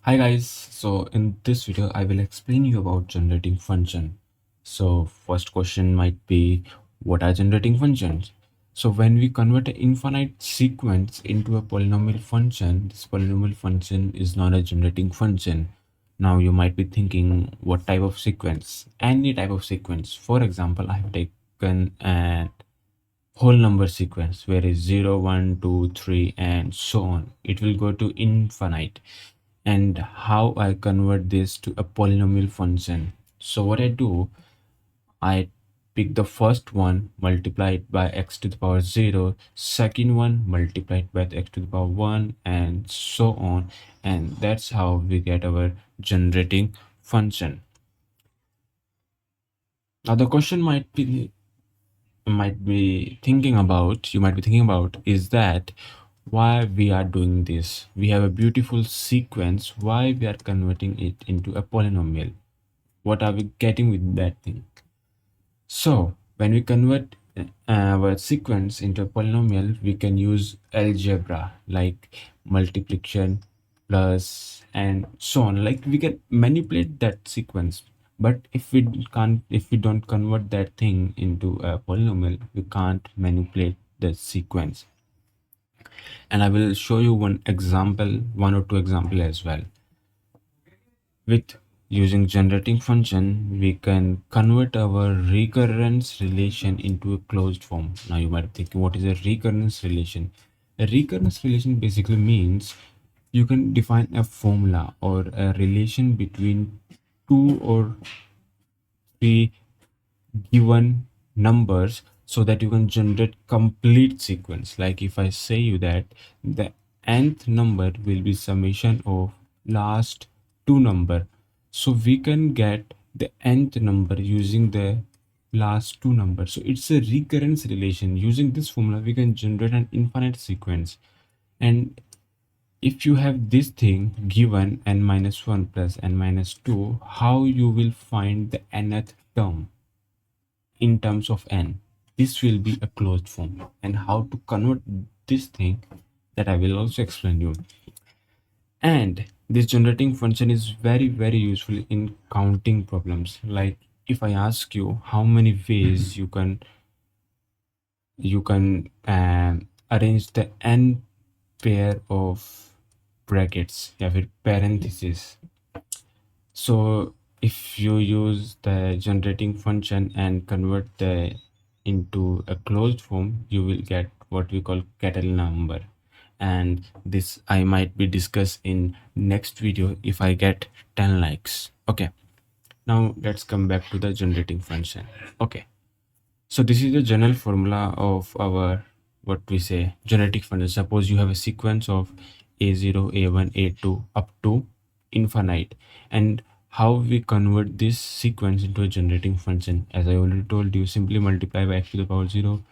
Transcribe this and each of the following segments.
Hi guys, so in this video I will explain you about generating function. So first question might be, what are generating functions? So when we convert an infinite sequence into a polynomial function, this polynomial function is known as generating function. Now you might be thinking, what type of sequence? Any type of sequence. For example, I have taken an whole number sequence where is 0 1 2 3 and so on. It will go to infinite. And how I convert this to a polynomial function? So what I do, I pick the first one, multiply it by x to the power 0, second one, multiply it by x to the power 1, and so on. And that's how we get our generating function. Now the question you might be thinking about is that why we are doing this. We have a beautiful sequence, why we are converting it into a polynomial. What are we getting with that thing? So when we convert our sequence into a polynomial, we can use algebra like multiplication, plus, and so on. Like we can manipulate that sequence. But if we don't convert that thing into a polynomial, we can't manipulate the sequence. And I will show you one or two example as well. With using generating function, we can convert our recurrence relation into a closed form. Now you might be thinking, what is a recurrence relation? A recurrence relation basically means you can define a formula or a relation between two or three given numbers so that you can generate complete sequence. Like if I say you that the nth number will be summation of last two number, so we can get the nth number using the last two numbers. So it's a recurrence relation. Using this formula we can generate an infinite sequence. And if you have this thing given n minus 1 plus n minus 2, how you will find the nth term in terms of n? This will be a closed form. And how to convert this thing, that I will also explain you. And this generating function is very useful in counting problems. Like if I ask you how many ways you can arrange the n pair of brackets, yeah, with parentheses. So if you use the generating function and convert the into a closed form, you will get what we call catalannumber. And this I might be discuss in next video if I get 10 likes. Okay, now let's come back to the generating function. Okay, so this is the general formula of our, what we say, genetic function. Suppose you have a sequence of a0, a1, a2 up to infinite, and how we convert this sequence into a generating function. As I already told you, simply multiply by x to the power 0,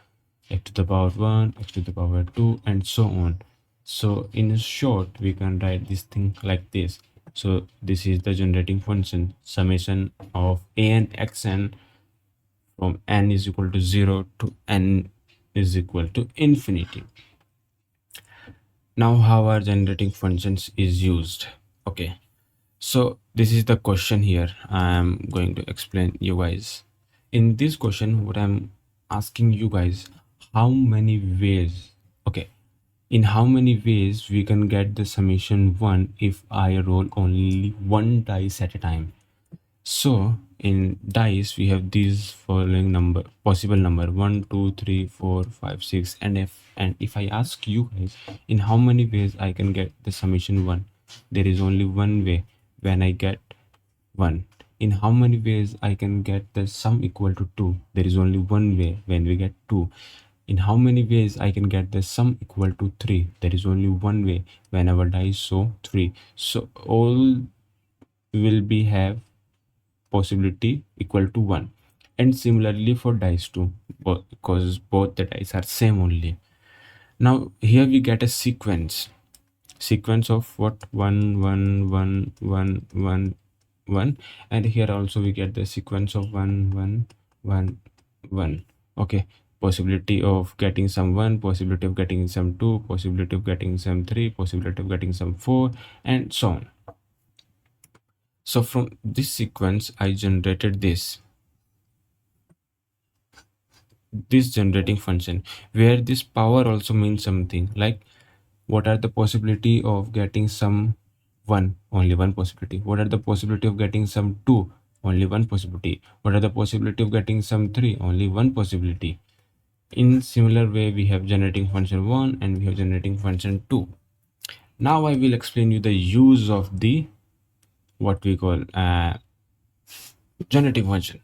x to the power 1, x to the power 2, and so on. So in short, we can write this thing like this. So this is the generating function, summation of a n xn from n is equal to 0 to n is equal to infinity. Now how our generating functions is used? Okay, so this is the question here. I'm going to explain you guys. In this question, what I'm asking you guys, how many ways, okay, in how many ways we can get the summation 1 if I roll only one dice at a time. So in dice we have these following possible number 1 2 3 4 5 6, and if I ask you guys in how many ways I can get the summation 1, there is only one way, when I get 1. In how many ways I can get the sum equal to 2, there is only one way, when we get 2. In how many ways I can get the sum equal to 3, there is only one way, when our dice show 3. So all will be have possibility equal to 1. And similarly for dice too, because both the dice are same only. Now here we get a sequence of what, 1 1 1 1 1 1, and here also we get the sequence of 1 1 1 1. Okay, possibility of getting some 1, possibility of getting some 2, possibility of getting some 3, possibility of getting some 4, and so on. So from this sequence, I generated this generating function, where this power also means something like what are the possibility of getting some one, only one possibility. What are the possibility of getting some two, only one possibility. What are the possibility of getting some three, only one possibility. In similar way, we have generating function 1 and we have generating function 2. Now I will explain you the use of the what we call generating function.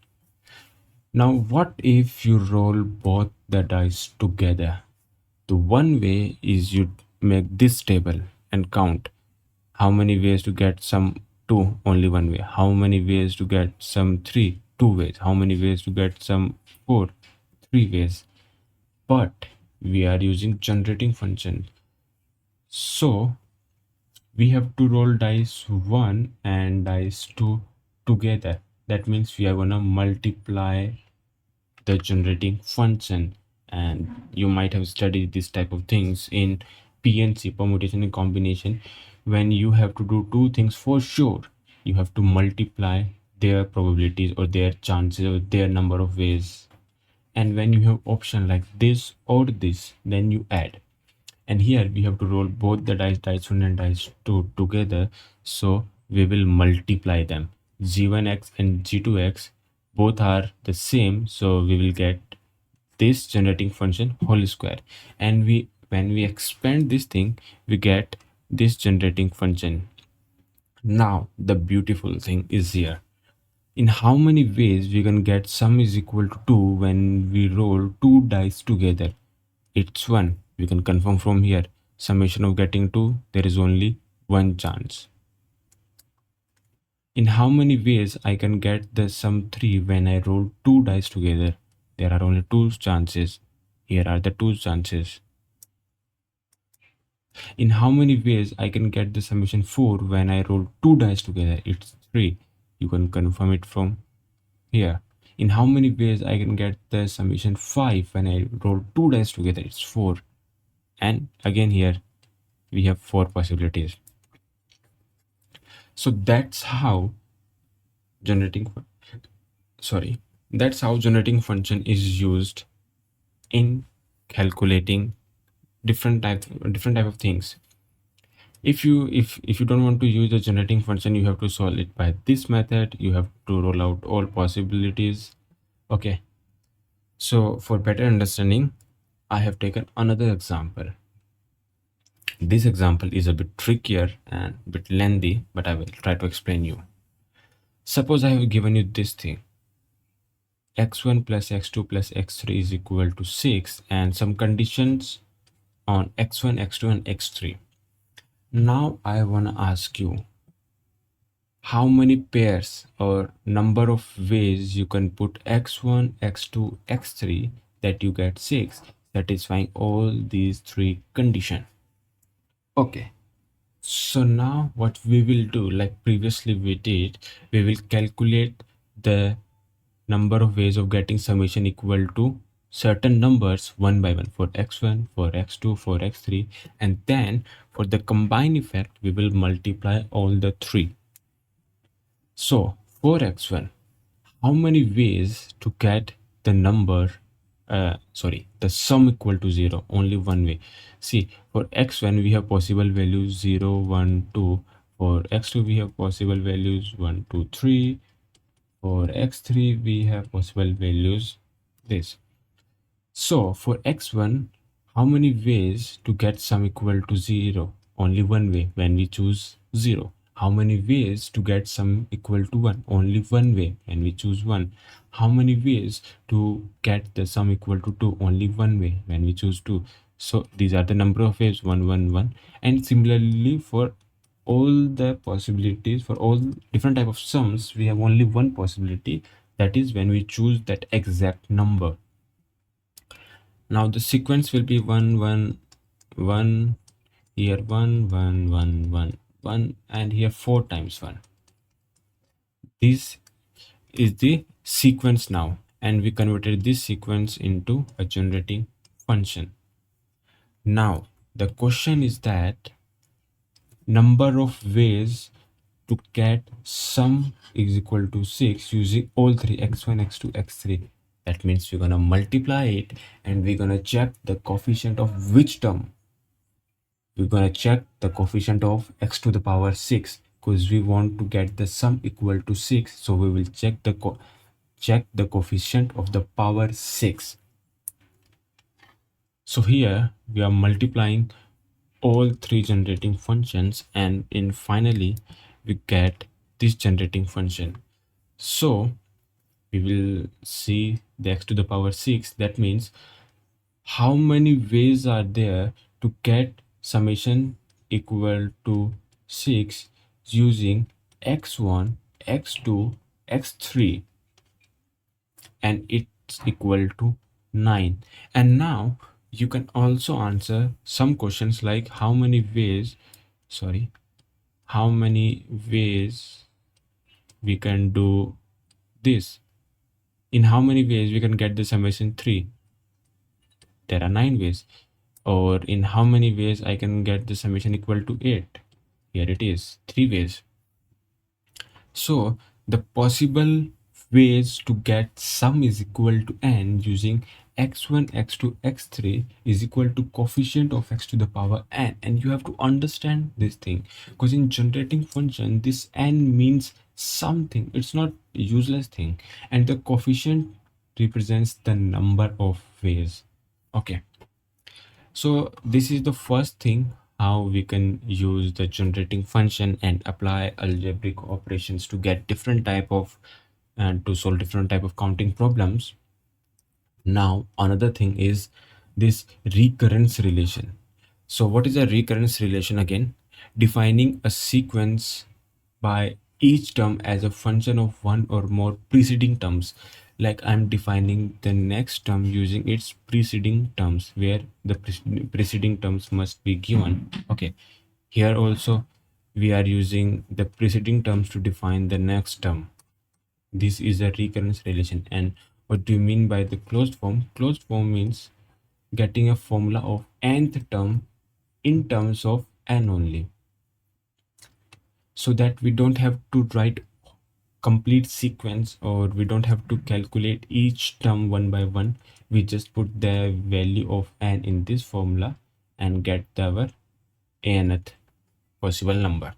Now, what if you roll both the dice together? The one way is you make this table and count how many ways to get some two, only one way. How many ways to get some three, two ways. How many ways to get some four, three ways. But we are using generating function. So we have to roll dice 1 and dice 2 together. That means we are gonna multiply the generating function, and you might have studied this type of things in PNC, permutation and combination. When you have to do two things for sure, you have to multiply their probabilities or their chances or their number of ways. And when you have option like this or this, then you add. And here we have to roll both the dice 1 and dice 2 together, so we will multiply them. G1x and G2x both are the same, so we will get this generating function whole square. And we when we expand this thing, we get this generating function. Now the beautiful thing is here. In how many ways we can get sum is equal to 2 when we roll two dice together? It's 1. We can confirm from here. Summation of getting 2, there is only one chance. In how many ways I can get the sum 3 when I roll two dice together? There are only two chances. Here are the two chances. In how many ways I can get the summation 4 when I roll two dice together? It's 3. You can confirm it from here. In how many ways I can get the summation 5 when I roll two dice together? It's 4. And again here we have four possibilities. So generating that's how generating function is used in calculating different type of things. If you don't want to use the generating function, you have to solve it by this method. You have to roll out all possibilities. Okay, so for better understanding, I have taken another example. This example is a bit trickier and a bit lengthy, but I will try to explain you. Suppose I have given you this thing, x1 plus x2 plus x3 is equal to 6, and some conditions on x1, x2 and x3. Now I want to ask you how many pairs or number of ways you can put x1, x2, x3 that you get 6, satisfying all these three conditions. Okay, so now what we will do, like previously we did, we will calculate the number of ways of getting summation equal to certain numbers one by one for x1, for x2, for x3, and then for the combined effect we will multiply all the three. So for x1, how many ways to get the number the sum equal to 0? Only one way. See, for x1 we have possible values 0, 1, 2. For x2 we have possible values 1, 2, 3. For x3 we have possible values this. So for x1, how many ways to get sum equal to 0? Only one way, when we choose 0. How many ways to get sum equal to 1? Only one way, when we choose 1. How many ways to get the sum equal to 2? Only one way, when we choose 2. So these are the number of ways, 1, 1, 1. And similarly for all the possibilities, for all different type of sums, we have only one possibility, that is when we choose that exact number. Now the sequence will be 1 1 1, here 1 1 1 1 1, and here 4 times 1. This is the sequence now, and we converted this sequence into a generating function. Now the question is that number of ways to get sum is equal to 6 using all three x1, x2, x3. That means we're going to multiply it and we're going to check the coefficient of which term. We're going to check the coefficient of x to the power 6 because we want to get the sum equal to 6. So we will check the coefficient of the power 6. So here we are multiplying all three generating functions, and in finally we get this generating function. So we will see the x to the power 6. That means how many ways are there to get summation equal to 6 using x1, x2, x3, and it's equal to 9. And now you can also answer some questions like how many ways we can do this. In how many ways we can get the summation 3? There are 9 ways. Or in how many ways I can get the summation equal to 8? Here it is, 3 ways. So the possible ways to get sum is equal to n using x1, x2, x3 is equal to coefficient of x to the power n. And you have to understand this thing because in generating function, this n means something. It's not a useless thing. And the coefficient represents the number of ways. Okay. So this is the first thing how we can use the generating function and apply algebraic operations to get different type of and to solve different type of counting problems. Now another thing is this recurrence relation. So what is a recurrence relation? Again, defining a sequence by each term as a function of one or more preceding terms. Like I'm defining the next term using its preceding terms where the preceding terms must be given. Okay, here also we are using the preceding terms to define the next term. This is a recurrence relation. And what do you mean by the closed form? Closed form means getting a formula of nth term in terms of n only, so that we don't have to write complete sequence or we don't have to calculate each term one by one. We just put the value of n in this formula and get our nth possible number.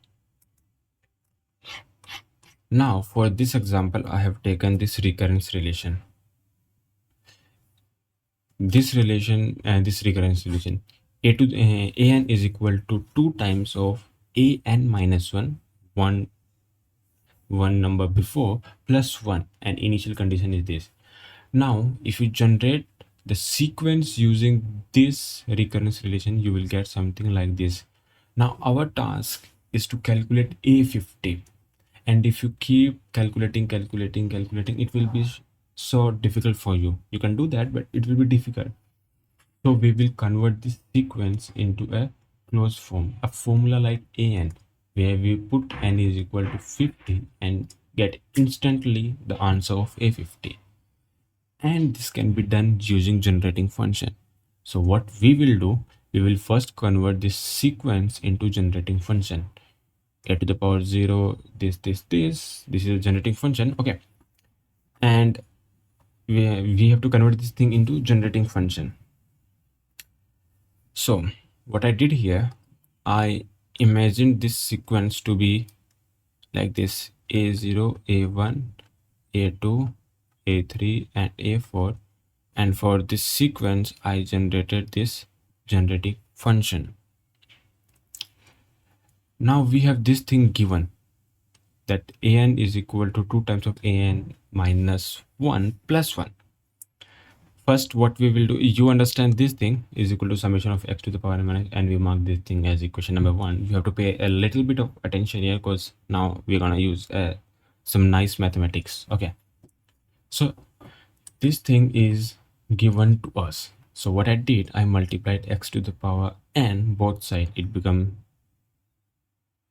Now for this example, I have taken this recurrence relation. This relation and this recurrence relation, an is equal to 2 times of an minus 1, one number before plus 1, and initial condition is this. Now if you generate the sequence using this recurrence relation, you will get something like this. Now our task is to calculate a50, and if you keep calculating, it will be so difficult for you. You can do that, but it will be difficult. So we will convert this sequence into a closed form, a formula like an, where we put n is equal to 50 and get instantly the answer of a50. And this can be done using generating function. So what we will do, we will first convert this sequence into generating function. A to the power 0, this is a generating function. Okay, and we have to convert this thing into generating function. So what I did here, I imagined this sequence to be like this: a0, a1, a2, a3, and a4. And for this sequence, I generated this generating function. Now we have this thing given, that an is equal to 2 times of an minus 1 plus 1. First, what we will do, you understand this thing is equal to summation of x to the power n minus, and we mark this thing as equation number 1. You have to pay a little bit of attention here because now we're gonna use some nice mathematics. Okay, so this thing is given to us. So what I did, I multiplied x to the power n both sides. It become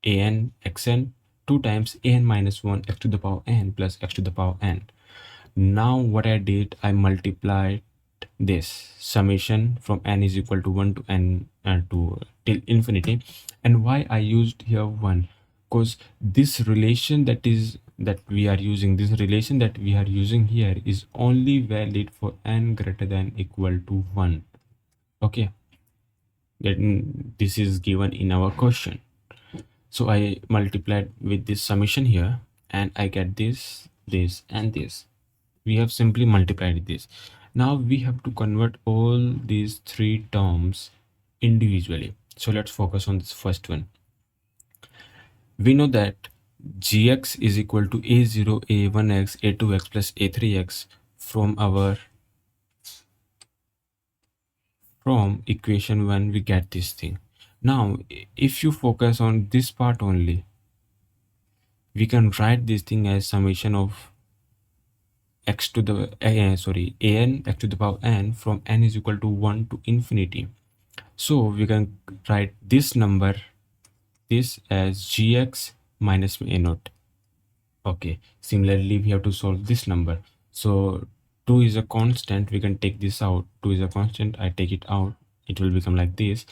an xn 2 times an minus 1 x to the power n plus x to the power n. Now what I did, I multiplied this summation from n is equal to 1 to n to till infinity. And why I used here 1? because this relation that we are using here is only valid for n greater than equal to 1. Okay, then this is given in our question. So I multiplied with this summation here, and I get this and this. We have simply multiplied this. Now we have to convert all these three terms individually. So let's focus on this first one. We know that gx is equal to a0, a1x, a2x plus a3x from our from equation 1. We get this thing. Now if you focus on this part only, we can write this thing as summation of x to the an x to the power n from n is equal to 1 to infinity. So we can write this number, this as gx minus a naught. Okay, similarly we have to solve this number. So 2 is a constant, we can take this out. 2 is a constant, I take it out, it will become like this.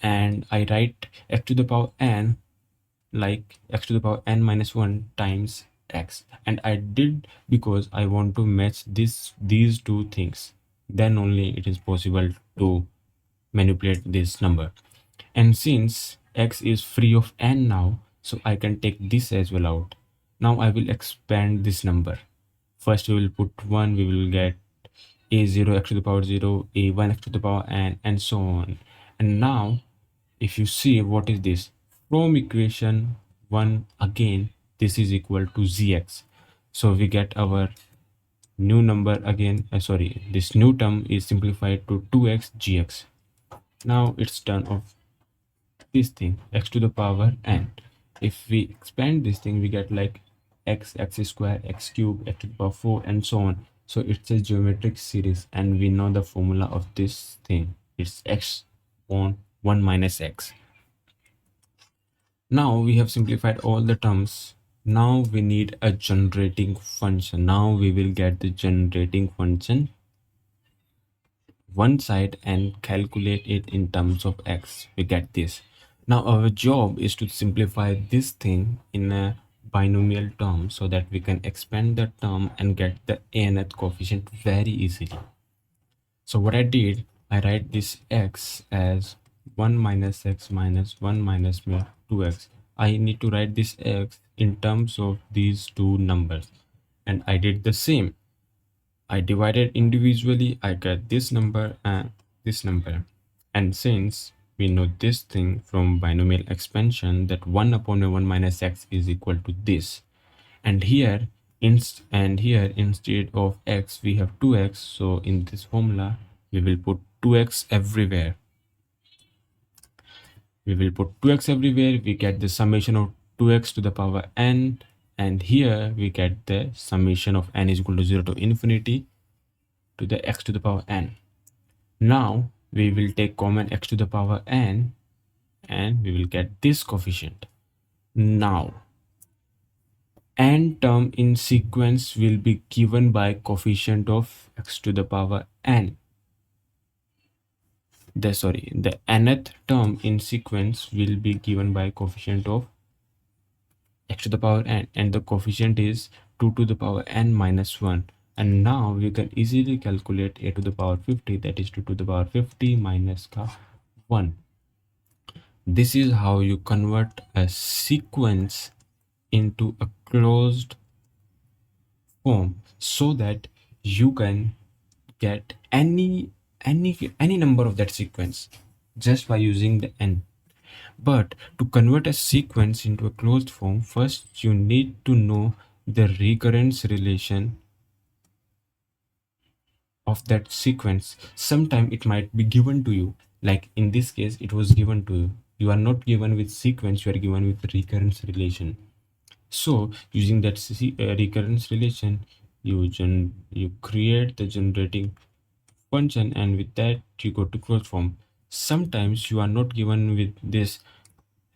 And I write x to the power n like x to the power n minus 1 times x, and I did because I want to match these two things. Then only it is possible to manipulate this number. And since x is free of n now, so I can take this as well out. Now I will expand this number. First we will put 1, we will get a0 x to the power 0, a1 x to the power n, and so on. And now if you see what is this, from equation 1 again, this is equal to zx. So we get our new number again, this new term is simplified to 2x gx. Now it's done of this thing, x to the power n. If we expand this thing, we get like x square, x cube, x to the power 4, and so on. So it's a geometric series, and we know the formula of this thing. It's x on 1 minus x. Now we have simplified all the terms. Now we need a generating function. Now we will get the generating function one side and calculate it in terms of x. We get this. Now our job is to simplify this thing in a binomial term so that we can expand the term and get the nth coefficient very easily. So what I did, I write this x as 1 minus x minus 1 minus 2x. I need to write this x in terms of these two numbers, and I did the same. I divided individually, I get this number and this number. And since we know this thing from binomial expansion that 1 upon 1 minus x is equal to this, and here instead of x we have 2x, so in this formula we will put 2x everywhere. We get the summation of 2x to the power n, and here we get the summation of n is equal to 0 to infinity to the x to the power n. Now we will take common x to the power n, and we will get this coefficient. Now n term in sequence will be given by coefficient of x to the power n. The nth term in sequence will be given by coefficient of x to the power n, and the coefficient is 2 to the power n minus 1. And now we can easily calculate a to the power 50, that is 2 to the power 50 minus 1. This is how you convert a sequence into a closed form so that you can get any number of that sequence just by using the n. But to convert a sequence into a closed form, first you need to know the recurrence relation of that sequence. Sometime it might be given to you, like in this case it was given to you. You are not given with sequence, you are given with recurrence relation. So using that recurrence relation, you create the generating function, and with that you go to closed form. Sometimes you are not given with this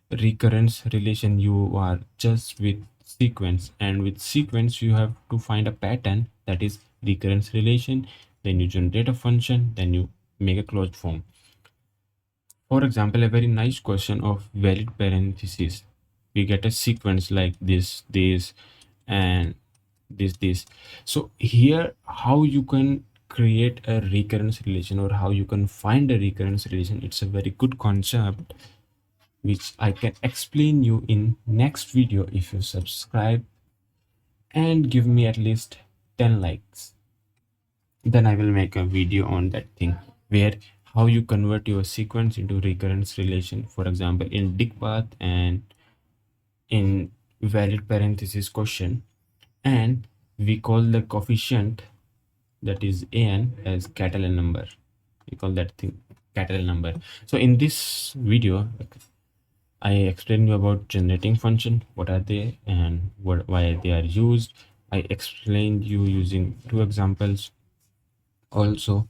recurrence relation, you are just with sequence, and with sequence you have to find a pattern, that is recurrence relation, then you generate a function, then you make a closed form. For example, a very nice question of valid parentheses. we get a sequence like this and this. So here, how you can create a recurrence relation, or how you can find a recurrence relation, it's a very good concept which I can explain you in next video if you subscribe and give me at least 10 likes. Then I will make a video on that thing, where how you convert your sequence into recurrence relation, for example in dig path and in valid parenthesis question. And we call the coefficient, that is an, as Catalan number. We call that thing Catalan number. So in this video I explained you about generating function, what are they and why they are used. I explained you using two examples. Also,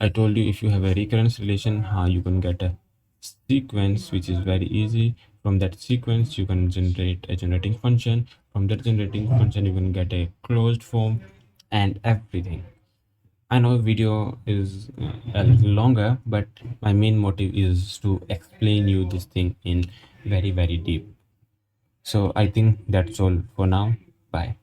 I told you if you have a recurrence relation, how you can get a sequence, which is very easy. From that sequence, you can generate a generating function. From that generating function, you can get a closed form and everything. I know video is a little longer, but my main motive is to explain you this thing in very, very deep. So I think that's all for now. Bye.